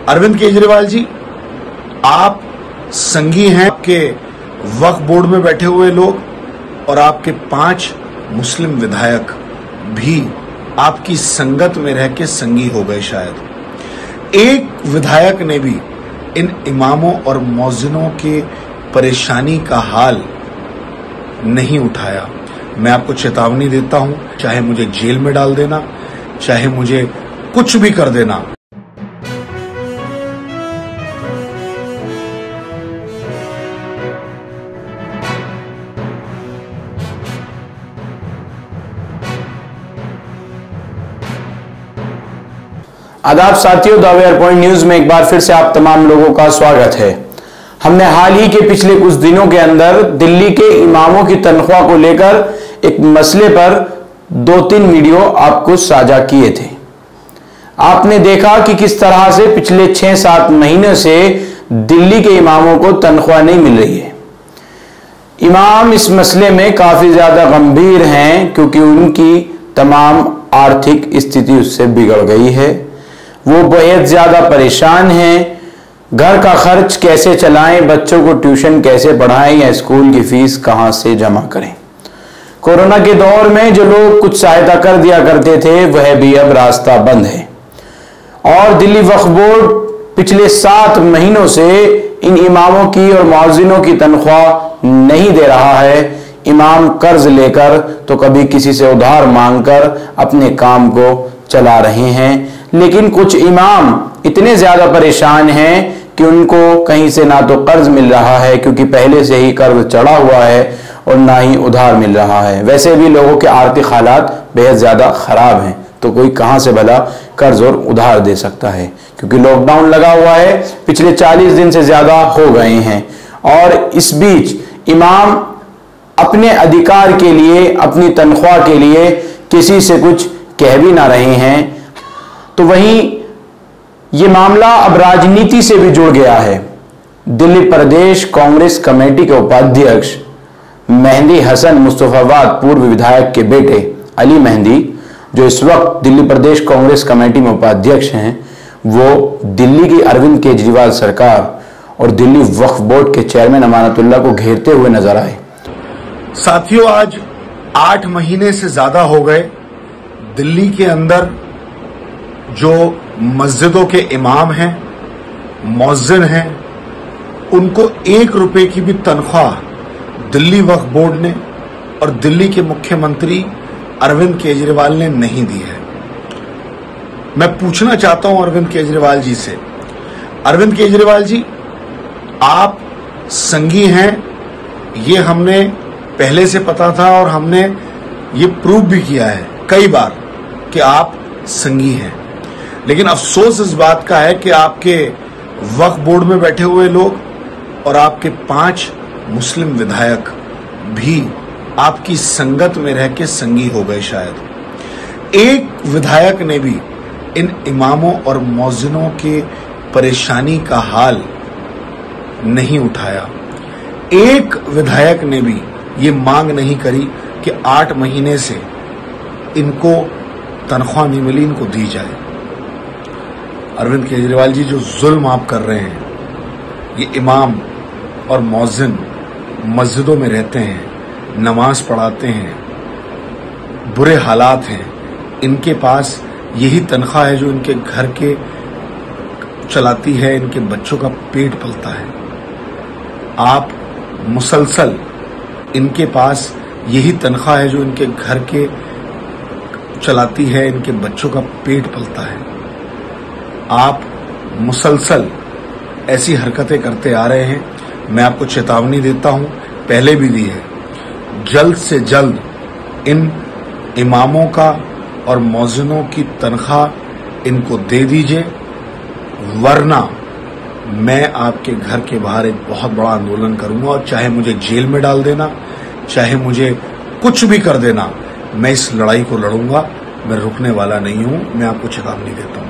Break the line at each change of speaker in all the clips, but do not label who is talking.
अरविंद केजरीवाल जी, आप संगी हैं। आपके वक्फ बोर्ड में बैठे हुए लोग और आपके 5 मुस्लिम विधायक भी आपकी संगत में रह के संगी हो गए। शायद एक विधायक ने भी इन इमामों और मौज़िनों के परेशानी का हाल नहीं उठाया। मैं आपको चेतावनी देता हूं, चाहे मुझे जेल में डाल देना, चाहे मुझे कुछ भी कर देना।
आदाब साथियों, द अवेयर पॉइंट न्यूज में एक बार फिर से आप तमाम लोगों का स्वागत है। हमने हाल ही के पिछले कुछ दिनों के अंदर दिल्ली के इमामों की तनख्वाह को लेकर एक मसले पर 2-3 वीडियो आपको साझा किए थे। आपने देखा कि किस तरह से पिछले 6-7 महीने से दिल्ली के इमामों को तनख्वाह नहीं मिल रही है। इमाम इस मसले में काफी ज्यादा गंभीर हैं क्योंकि उनकी तमाम आर्थिक स्थिति उससे बिगड़ गई है। वो बेहद ज्यादा परेशान हैं। घर का खर्च कैसे चलाएं, बच्चों को ट्यूशन कैसे पढ़ाएं या स्कूल की फीस कहां से जमा करें। कोरोना के दौर में जो लोग कुछ सहायता कर दिया करते थे वह भी अब रास्ता बंद है और दिल्ली वक्फ बोर्ड पिछले 7 महीनों से इन इमामों की और मौज़िनों की तनख्वाह नहीं दे रहा है। इमाम कर्ज लेकर तो कभी किसी से उधार मांगकर अपने काम को चला रहे हैं, लेकिन कुछ इमाम इतने ज्यादा परेशान हैं कि उनको कहीं से ना तो कर्ज मिल रहा है क्योंकि पहले से ही कर्ज चढ़ा हुआ है और ना ही उधार मिल रहा है। वैसे भी लोगों के आर्थिक हालात बेहद ज्यादा खराब हैं, तो कोई कहां से भला कर्ज और उधार दे सकता है क्योंकि लॉकडाउन लगा हुआ है, पिछले 40 दिन से ज्यादा हो गए हैं। और इस बीच इमाम अपने अधिकार के लिए, अपनी तनख्वाह के लिए किसी से कुछ कह भी ना रहे हैं। तो वहीं ये मामला अब राजनीति से भी जुड़ गया है। दिल्ली प्रदेश कांग्रेस कमेटी के उपाध्यक्ष मेहंदी हसन मुस्तफाबाद पूर्व विधायक के बेटे अली मेहंदी, जो इस वक्त दिल्ली प्रदेश कांग्रेस कमेटी में उपाध्यक्ष हैं, वो दिल्ली की अरविंद केजरीवाल सरकार और दिल्ली वक्फ बोर्ड के चेयरमैन अमानतुल्लाह को घेरते हुए नजर आए।
साथियों, आज 8 महीने से ज्यादा हो गए दिल्ली के अंदर जो मस्जिदों के इमाम हैं, मौज़िन हैं, उनको 1 रुपए की भी तनख्वाह दिल्ली वक्फ बोर्ड ने और दिल्ली के मुख्यमंत्री अरविंद केजरीवाल ने नहीं दी है। मैं पूछना चाहता हूं अरविंद केजरीवाल जी से, अरविंद केजरीवाल जी, आप संगी हैं, ये हमने पहले से पता था और हमने ये प्रूव भी किया है कई बार कि आप संगी हैं। लेकिन अफसोस इस बात का है कि आपके वक्फ बोर्ड में बैठे हुए लोग और आपके 5 मुस्लिम विधायक भी आपकी संगत में रह के संगी हो गए। शायद एक विधायक ने भी इन इमामों और मौज़िनों के परेशानी का हाल नहीं उठाया। एक विधायक ने भी ये मांग नहीं करी कि 8 महीने से इनको तनख्वाह नहीं मिली, इनको दी जाए। अरविंद केजरीवाल जी, जो जुल्म आप कर रहे हैं, ये इमाम और मौज़िन मस्जिदों में रहते हैं, नमाज पढ़ाते हैं, बुरे हालात हैं, इनके पास यही तनख्वाह है जो इनके घर के चलाती है, इनके बच्चों का पेट पलता है। आप मुसलसल इनके पास यही तनख्वाह है जो इनके घर के चलाती है, इनके बच्चों का पेट पलता है। आप मुसलसल ऐसी हरकतें करते आ रहे हैं। मैं आपको चेतावनी देता हूं, पहले भी दी है, जल्द से जल्द इन इमामों का और मौज़िनों की तनख्वाह इनको दे दीजिए, वरना मैं आपके घर के बाहर एक बहुत बड़ा आंदोलन करूंगा और चाहे मुझे जेल में डाल देना, चाहे मुझे कुछ भी कर देना, मैं इस लड़ाई को लड़ूंगा। मैं रुकने वाला नहीं हूं, मैं आपको चेतावनी देता हूं।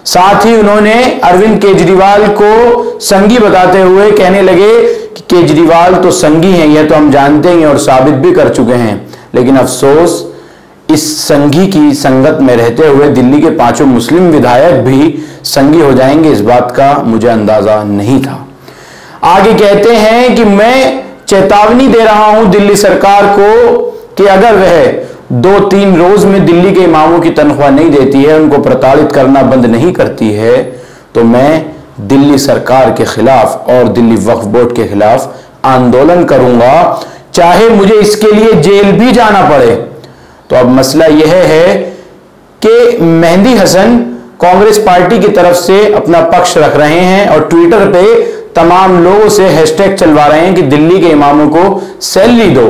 साथ ही उन्होंने अरविंद केजरीवाल को संगी बताते हुए कहने लगे कि केजरीवाल तो संगी हैं, यह तो हम जानते हैं और साबित भी कर चुके हैं, लेकिन अफसोस इस संघी की संगत में रहते हुए दिल्ली के 5 मुस्लिम विधायक भी संघी हो जाएंगे, इस बात का मुझे अंदाजा नहीं था। आगे कहते हैं कि मैं चेतावनी दे रहा हूं दिल्ली सरकार को कि अगर वह 2-3 रोज में दिल्ली के इमामों की तनख्वाह नहीं देती है, उनको प्रताड़ित करना बंद नहीं करती है, तो मैं दिल्ली सरकार के खिलाफ और दिल्ली वक्फ बोर्ड के खिलाफ आंदोलन करूंगा, चाहे मुझे इसके लिए जेल भी जाना पड़े। तो अब मसला यह है कि मेहंदी हसन कांग्रेस पार्टी की तरफ से अपना पक्ष रख रहे हैं और ट्विटर पे तमाम लोगों से हैशटैग चलवा रहे हैं कि दिल्ली के इमामों को सैलरी दो,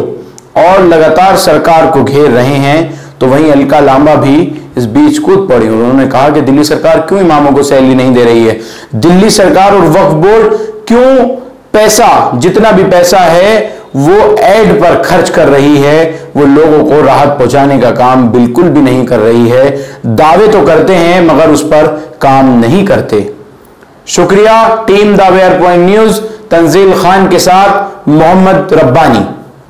और लगातार सरकार को घेर रहे हैं। तो वहीं अलका लांबा भी इस बीच कूद पड़ी, उन्होंने कहा कि दिल्ली सरकार क्यों इमामों को सैलरी नहीं दे रही है, दिल्ली सरकार और वक्फ बोर्ड क्यों पैसा, जितना भी पैसा है वो एड पर खर्च कर रही है, वो लोगों को राहत पहुंचाने का काम बिल्कुल भी नहीं कर रही है। दावे तो करते हैं मगर उस पर काम नहीं करते। शुक्रिया। टीम दावेदार पॉइंट न्यूज, तंजील खान के साथ मोहम्मद रब्बानी।